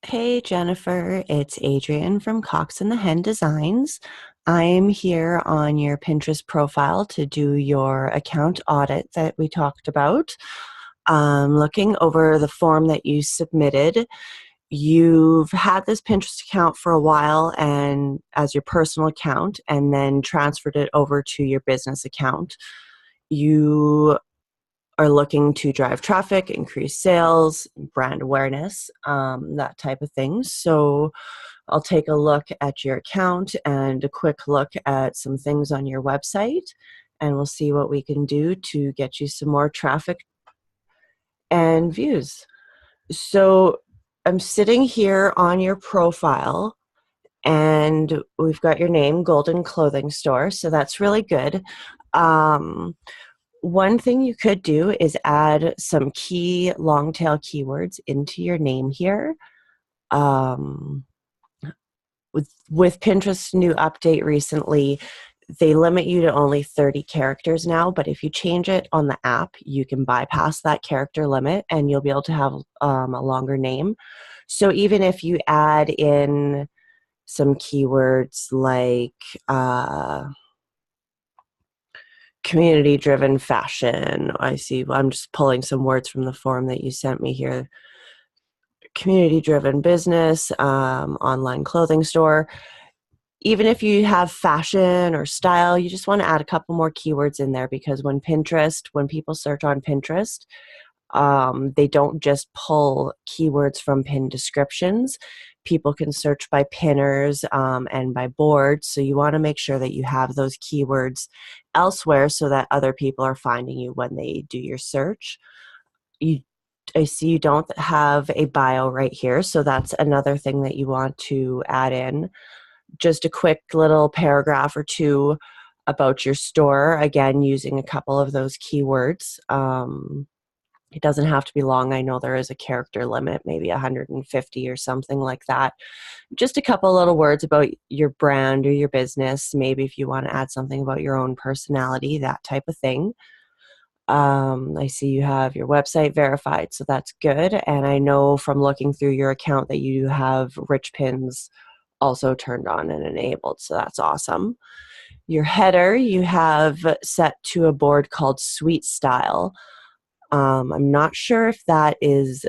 Hey Jennifer, it's Adrian from Cox and the Hen Designs. I'm here on your Pinterest profile to do your account audit that we talked about. Looking over the form that you submitted, you've had this Pinterest account for a while and as your personal account and then transferred it over to your business account. You are looking to drive traffic, increase sales, brand awareness, that type of thing. So I'll take a look at your account and a quick look at some things on your website, and we'll see what we can do to get you some more traffic and views. So I'm sitting here on your profile and we've got your name, Golden Clothing Store, so that's really good. Um, One thing you could do is add some key long tail keywords into your name here. Um, with Pinterest's new update recently, they limit you to only 30 characters now, but if you change it on the app, you can bypass that character limit and you'll be able to have a longer name. So even if you add in some keywords like community driven fashion. I see, I'm just pulling some words from the form that you sent me here. Community driven business, online clothing store. Even if you have fashion or style, you just want to add a couple more keywords in there because when people search on Pinterest, they don't just pull keywords from pin descriptions. People can search by pinners and by boards. So you want to make sure that you have those keywords elsewhere so that other people are finding you when they do your search. You, I see you don't have a bio right here. So that's another thing that you want to add in. Just a quick little paragraph or two about your store, again, using a couple of those keywords. It doesn't have to be long. I know there is a character limit, maybe 150 or something like that. Just a couple little words about your brand or your business. Maybe if you want to add something about your own personality, that type of thing. I see you have your website verified, so that's good. And I know from looking through your account that you have rich pins also turned on and enabled, so that's awesome. Your header you have set to a board called Sweet Style. I'm not sure if that is,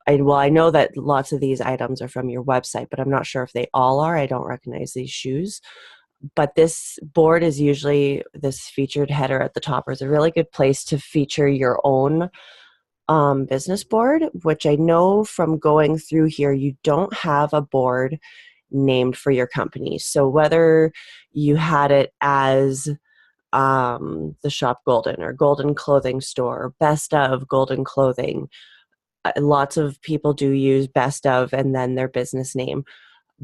I know that lots of these items are from your website, but I'm not sure if they all are. I don't recognize these shoes. But this board is usually, this featured header at the top is a really good place to feature your own business board, which I know from going through here, you don't have a board named for your company. So whether you had it as the shop Golden or Golden Clothing Store, best of Golden Clothing. Lots of people do use best of and then their business name.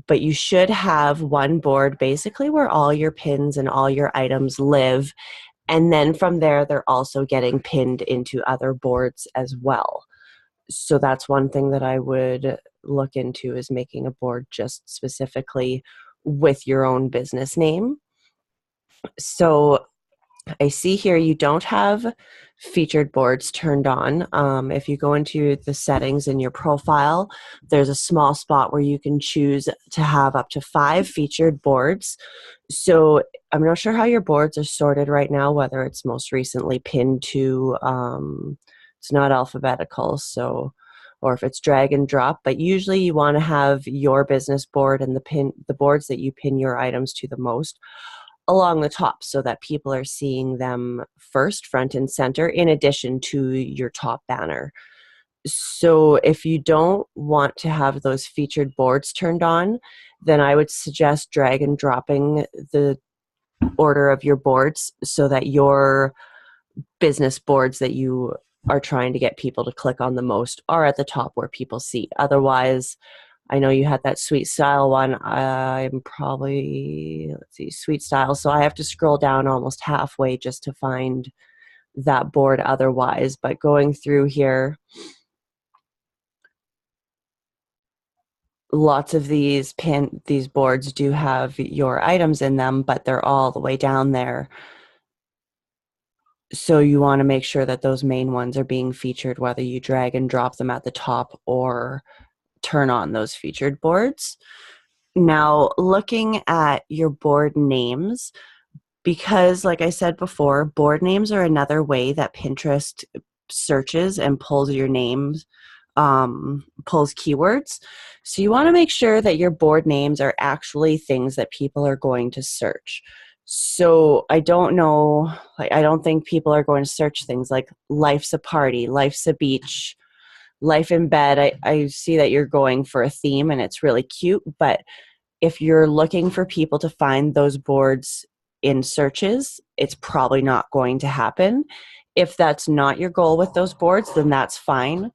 But you should have one board basically where all your pins and all your items live. And then from there, they're also getting pinned into other boards as well. So that's one thing that I would look into is making a board just specifically with your own business name. So I see here you don't have featured boards turned on. If you go into the settings in your profile, there's a small spot where you can choose to have up to 5 featured boards. So I'm not sure how your boards are sorted right now, whether it's most recently pinned to, it's not alphabetical, so, or if it's drag and drop, but usually you want to have your business board and the boards that you pin your items to the most along the top so that people are seeing them first, front and center, in addition to your top banner. So if you don't want to have those featured boards turned on, then I would suggest drag and dropping the order of your boards so that your business boards that you are trying to get people to click on the most are at the top where people see. Otherwise, I know you had that Sweet Style one. I'm probably, let's see, Sweet Style. So I have to scroll down almost halfway just to find that board otherwise. But going through here, lots of these boards do have your items in them, but they're all the way down there. So you want to make sure that those main ones are being featured, whether you drag and drop them at the top or turn on those featured boards. Now, looking at your board names, because like I said before, board names are another way that Pinterest searches and pulls your names, pulls keywords. So you want to make sure that your board names are actually things that people are going to search. So I don't know, like I don't think people are going to search things like life's a party, life's a beach, life in bed. I see that you're going for a theme and it's really cute, but if you're looking for people to find those boards in searches, it's probably not going to happen. If that's not your goal with those boards, then that's fine.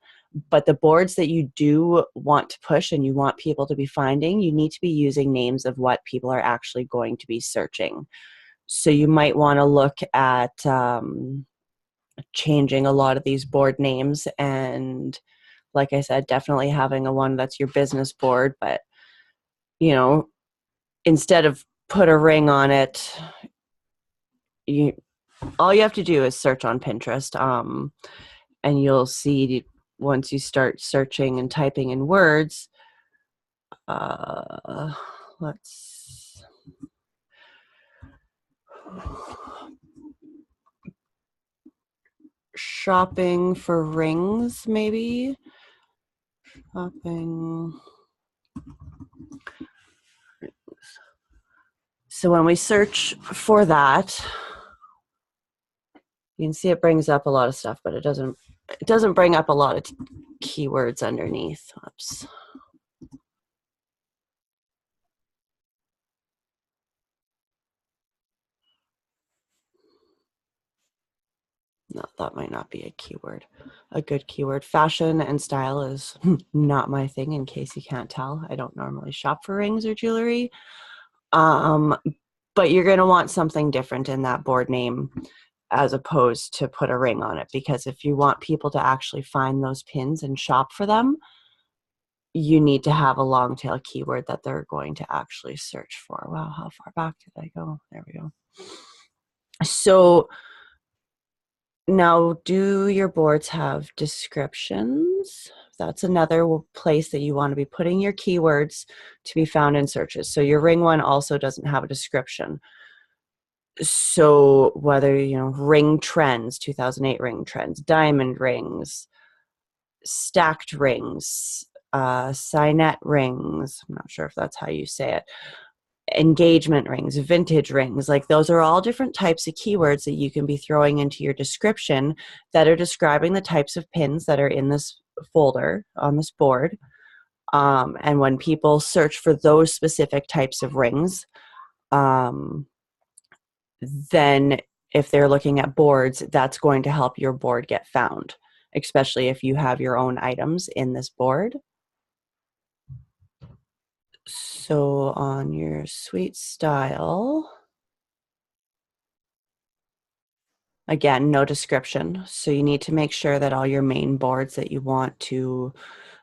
But the boards that you do want to push and you want people to be finding, you need to be using names of what people are actually going to be searching. So you might want to look at changing a lot of these board names, and like I said, definitely having a one that's your business board, but instead of put a ring on it, all you have to do is search on Pinterest, and you'll see once you start searching and typing in words, let's shopping for rings, maybe shopping. So when we search for that, you can see it brings up a lot of stuff, but it doesn't bring up a lot of keywords underneath. Oops. No, that might not be a keyword. A good keyword. Fashion and style is not my thing, in case you can't tell. I don't normally shop for rings or jewelry. But you're going to want something different in that board name as opposed to put a ring on it, because if you want people to actually find those pins and shop for them, you need to have a long tail keyword that they're going to actually search for. Wow, how far back did I go? There we go. So now, do your boards have descriptions? That's another place that you want to be putting your keywords to be found in searches. So your ring one also doesn't have a description. So whether, ring trends, 2008 ring trends, diamond rings, stacked rings, signet rings, I'm not sure if that's how you say it, engagement rings, vintage rings, like those are all different types of keywords that you can be throwing into your description that are describing the types of pins that are in this folder on this board. And when people search for those specific types of rings, then if they're looking at boards, that's going to help your board get found, especially if you have your own items in this board. So on your suite style, again, no description. So you need to make sure that all your main boards that you want to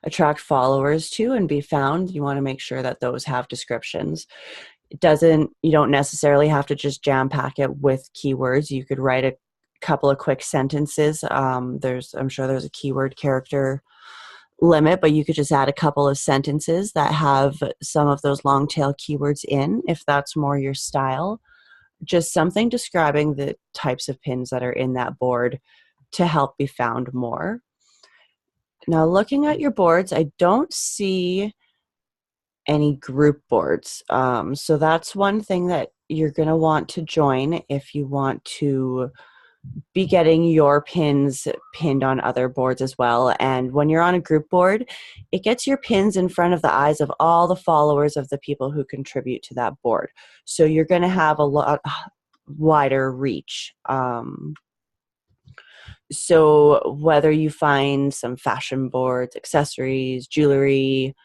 attract followers to and be found, you want to make sure that those have descriptions. You don't necessarily have to just jam pack it with keywords. You could write a couple of quick sentences. I'm sure there's a keyword character limit, but you could just add a couple of sentences that have some of those long tail keywords in, if that's more your style. Just something describing the types of pins that are in that board to help be found more. Now, looking at your boards, I don't see any group boards. So that's one thing that you're going to want to join if you want to be getting your pins pinned on other boards as well. And when you're on a group board, it gets your pins in front of the eyes of all the followers of the people who contribute to that board. So you're going to have a lot wider reach. So whether you find some fashion boards, accessories, jewelry,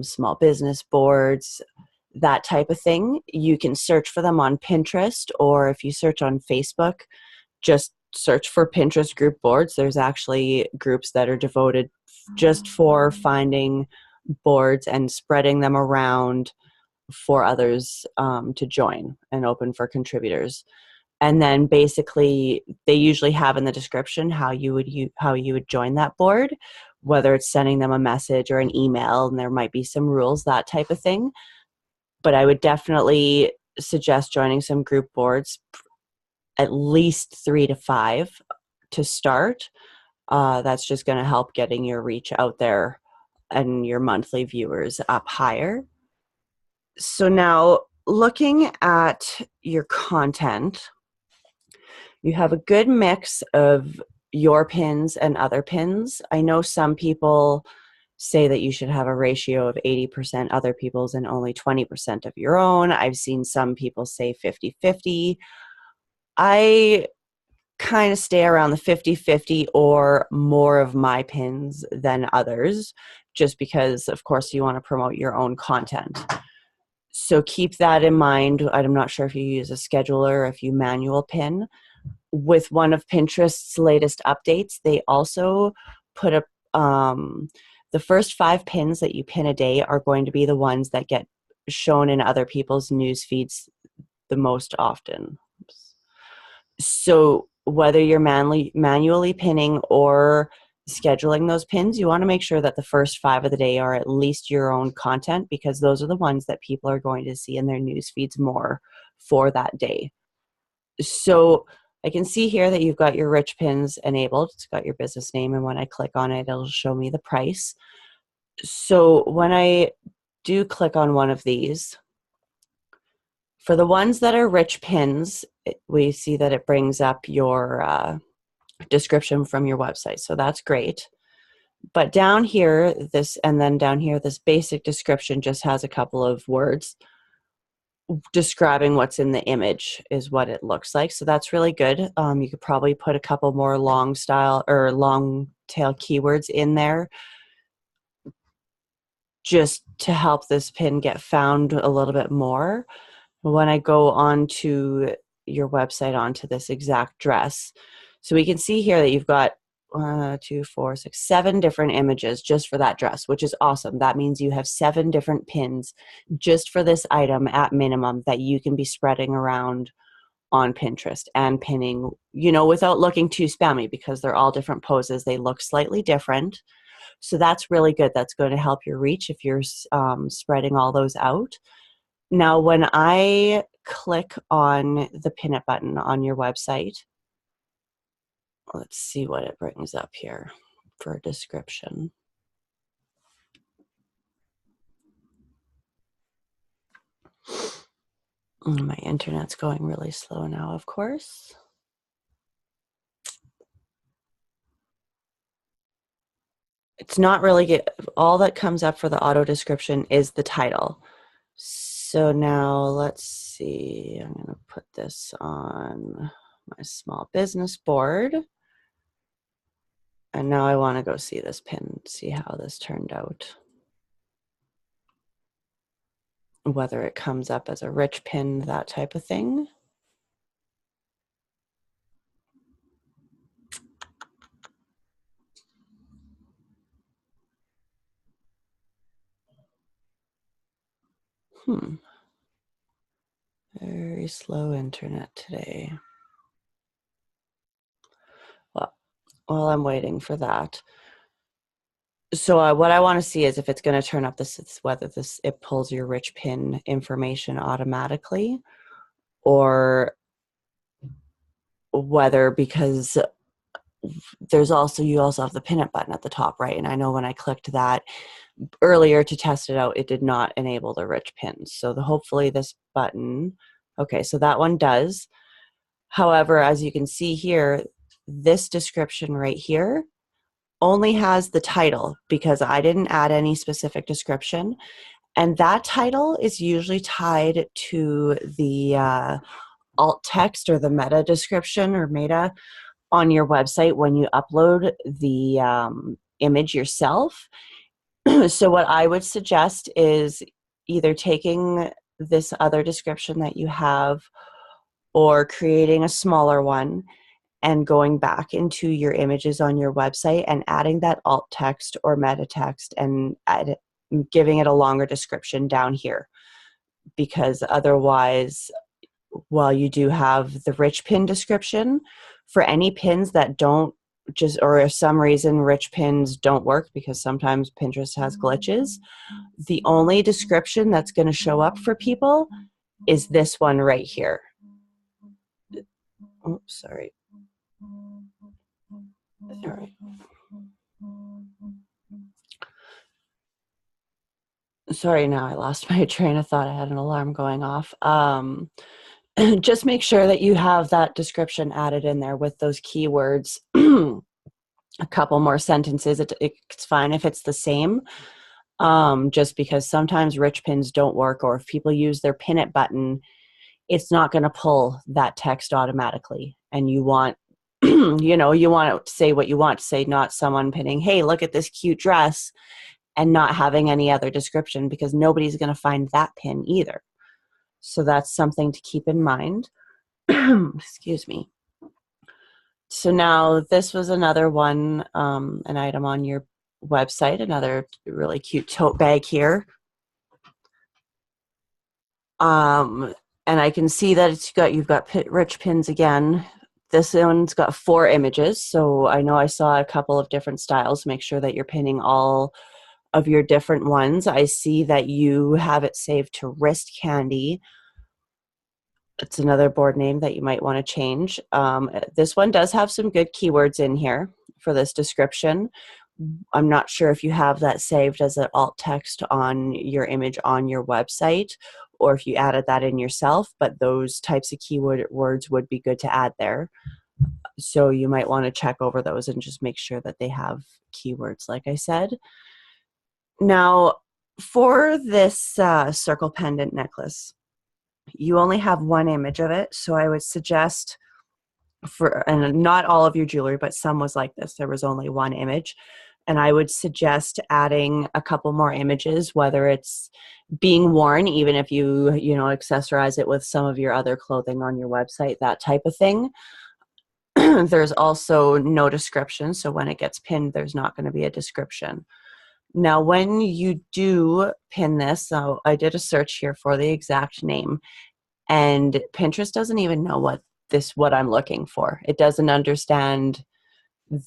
small business boards, that type of thing, you can search for them on Pinterest, or if you search on Facebook, just search for Pinterest group boards. There's actually groups that are devoted just for finding boards and spreading them around for others to join and open for contributors. And then basically they usually have in the description how you would join that board, whether it's sending them a message or an email, and there might be some rules, that type of thing. But I would definitely suggest joining some group boards, at least 3 to 5 to start. That's just going to help getting your reach out there and your monthly viewers up higher. So now, looking at your content, you have a good mix of your pins and other pins. I know some people say that you should have a ratio of 80% other people's and only 20% of your own. I've seen some people say 50-50. I kind of stay around the 50-50 or more of my pins than others, just because, of course, you want to promote your own content. So keep that in mind. I'm not sure if you use a scheduler or if you manual pin. With one of Pinterest's latest updates, they also put up the first 5 pins that you pin a day are going to be the ones that get shown in other people's news feeds the most often. So whether you're manually pinning or scheduling those pins, you want to make sure that the first 5 of the day are at least your own content, because those are the ones that people are going to see in their news feeds more for that day. So I can see here that you've got your rich pins enabled. It's got your business name, and when I click on it, it'll show me the price. So when I do click on one of these, for the ones that are rich pins, we see that it brings up your description from your website. So that's great. But down here, this basic description just has a couple of words describing what's in the image is what it looks like. So that's really good. You could probably put a couple more long tail keywords in there just to help this pin get found a little bit more. When I go onto your website, onto this exact dress, so we can see here that you've got 7 different images just for that dress, which is awesome. That means you have 7 different pins just for this item at minimum that you can be spreading around on Pinterest and pinning, without looking too spammy, because they're all different poses. They look slightly different. So that's really good. That's going to help your reach if you're spreading all those out. Now, when I click on the pin it button on your website, let's see what it brings up here for a description. My internet's going really slow now, of course. It's not really good. All that comes up for the auto description is the title. So now let's see. I'm going to put this on my small business board. And now I want to go see this pin, see how this turned out. Whether it comes up as a rich pin, that type of thing. Very slow internet today. Well, I'm waiting for that. So what I want to see is if it's going to turn up whether it pulls your rich pin information automatically, or whether, because you also have the pin it button at the top, right? And I know when I clicked that earlier to test it out, it did not enable the rich pins. So hopefully this button, okay, so that one does. However, as you can see here, this description right here only has the title, because I didn't add any specific description. And that title is usually tied to the alt text or the meta description or meta on your website when you upload the image yourself. So what I would suggest is either taking this other description that you have or creating a smaller one and going back into your images on your website and adding that alt text or meta text and giving it a longer description down here. Because otherwise, while you do have the rich pin description, for any pins that don't just, or if some reason rich pins don't work, because sometimes Pinterest has glitches, the only description that's going to show up for people is this one right here. Oh, sorry. All right. Sorry, now I lost my train of thought. I had an alarm going off. Just make sure that you have that description added in there with those keywords. A couple more sentences. It's fine if it's the same. Just because sometimes rich pins don't work, or if people use their pin it button, it's not going to pull that text automatically. And you want, you want to say what you want to say, not someone pinning, hey, look at this cute dress, and not having any other description, because nobody's going to find that pin either. So that's something to keep in mind. Excuse me. So now this was another one, an item on your website, another really cute tote bag here. And I can see that you've got rich pins again. This one's got 4 images, so I know I saw a couple of different styles. Make sure that you're pinning all of your different ones. I see that you have it saved to wrist candy. It's another board name that you might want to change. This one does have some good keywords in here for this description. I'm not sure if you have that saved as an alt text on your image on your website, or if you added that in yourself, but those types of keywords would be good to add there. So you might want to check over those and just make sure that they have keywords, like I said. Now, for this circle pendant necklace, you only have 1 image of it, so I would suggest, and not all of your jewelry, but some was like this, there was only 1 image, and I would suggest adding a couple more images, whether it's being worn, even if you accessorize it with some of your other clothing on your website, that type of thing. There's also no description, so when it gets pinned, there's not going to be a description. Now, when you do pin this, so I did a search here for the exact name, and Pinterest doesn't even know what I'm looking for. It doesn't understand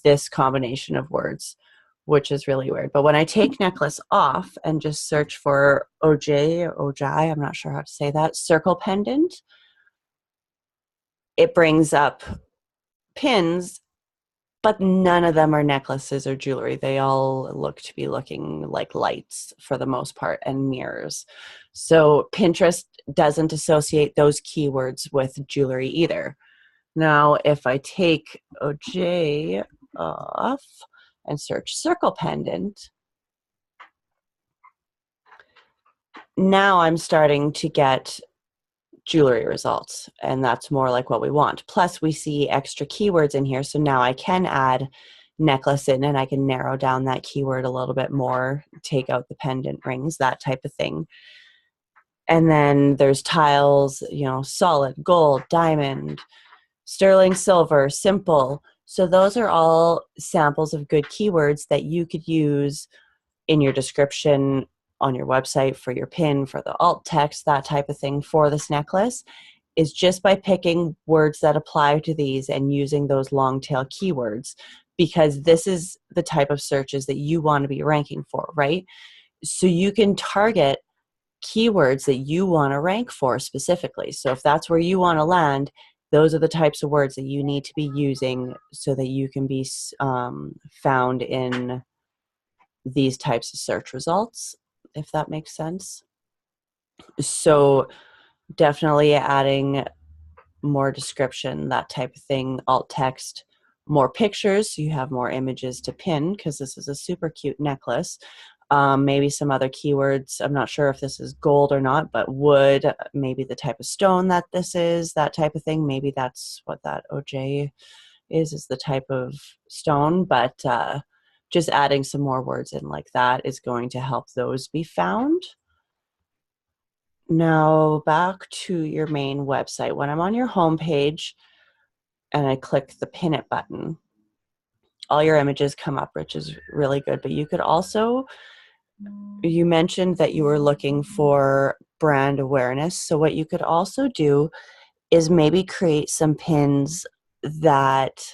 this combination of words, which is really weird. But when I take necklace off and just search for Ojai, I'm not sure how to say that, circle pendant, it brings up pins, but none of them are necklaces or jewelry. They all look to be looking like lights for the most part, and mirrors. So Pinterest doesn't associate those keywords with jewelry either. Now, if I take OJ off and search circle pendant, now I'm starting to get jewelry results, and that's more like what we want. Plus we see extra keywords in here, so now I can add necklace in, and I can narrow down that keyword a little bit more, take out the pendant rings, that type of thing. And then there's tiles, solid, gold, diamond, sterling silver, simple. So those are all samples of good keywords that you could use in your description on your website, for your pin, for the alt text, that type of thing for this necklace, is just by picking words that apply to these and using those long tail keywords, because this is the type of searches that you want to be ranking for, right? So you can target keywords that you want to rank for specifically. So if that's where you want to land, those are the types of words that you need to be using so that you can be found in these types of search results, if that makes sense. So definitely adding more description, that type of thing, alt text, more pictures, so you have more images to pin, because this is a super cute necklace. Maybe some other keywords. I'm not sure if this is gold or not, but wood, maybe the type of stone that this is, that type of thing. Maybe that's what that OJ is the type of stone, but just adding some more words in like that is going to help those be found. Now back to your main website. When I'm on your home page and I click the pin it button, all your images come up, which is really good. But you could also, you mentioned that you were looking for brand awareness. So what you could also do is maybe create some pins that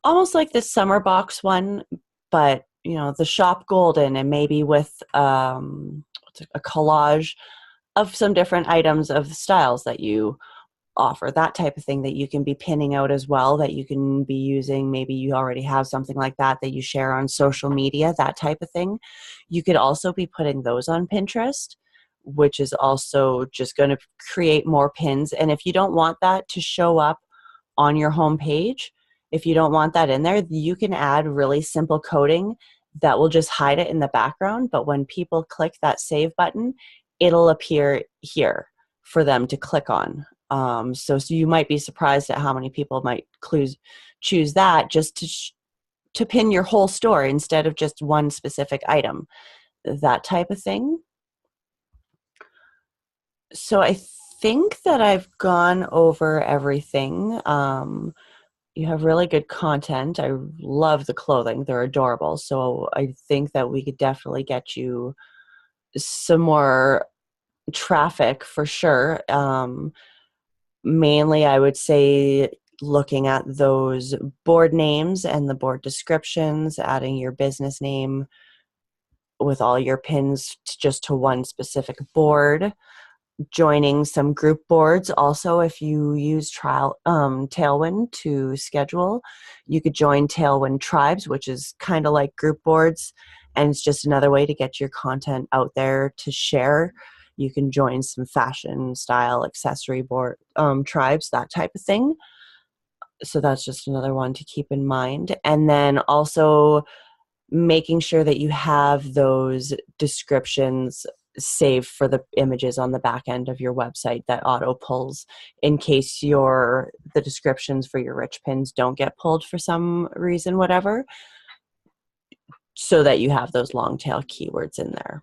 almost like this summer box one, but the shop golden, and maybe with a collage of some different items of styles that you offer, that type of thing that you can be pinning out as well, that you can be using. Maybe you already have something like that that you share on social media, that type of thing. You could also be putting those on Pinterest, which is also just going to create more pins. And if you don't want that to show up on your home page, if you don't want that in there, you can add really simple coding that will just hide it in the background. But when people click that save button, it'll appear here for them to click on. So you might be surprised at how many people might choose that just to pin your whole store instead of just one specific item, that type of thing. So I think that I've gone over everything. You have really good content. I love the clothing. They're adorable. So I think that we could definitely get you some more traffic for sure. Mainly, I would say looking at those board names and the board descriptions, adding your business name with all your pins just to one specific board, joining some group boards. Also, if you use Tailwind to schedule, you could join Tailwind tribes, which is kind of like group boards, and it's just another way to get your content out there to share. You can join some fashion style accessory board tribes, that type of thing. So that's just another one to keep in mind. And then also making sure that you have those descriptions saved for the images on the back end of your website that auto pulls in case the descriptions for your rich pins don't get pulled for some reason, whatever, so that you have those long tail keywords in there.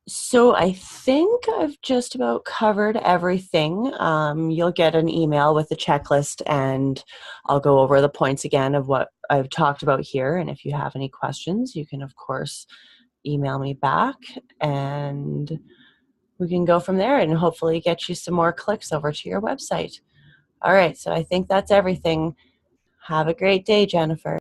So I think I've just about covered everything. You'll get an email with the checklist, and I'll go over the points again of what I've talked about here. And if you have any questions, you can, of course, email me back, and we can go from there and hopefully get you some more clicks over to your website. All right, so I think that's everything. Have a great day, Jennifer.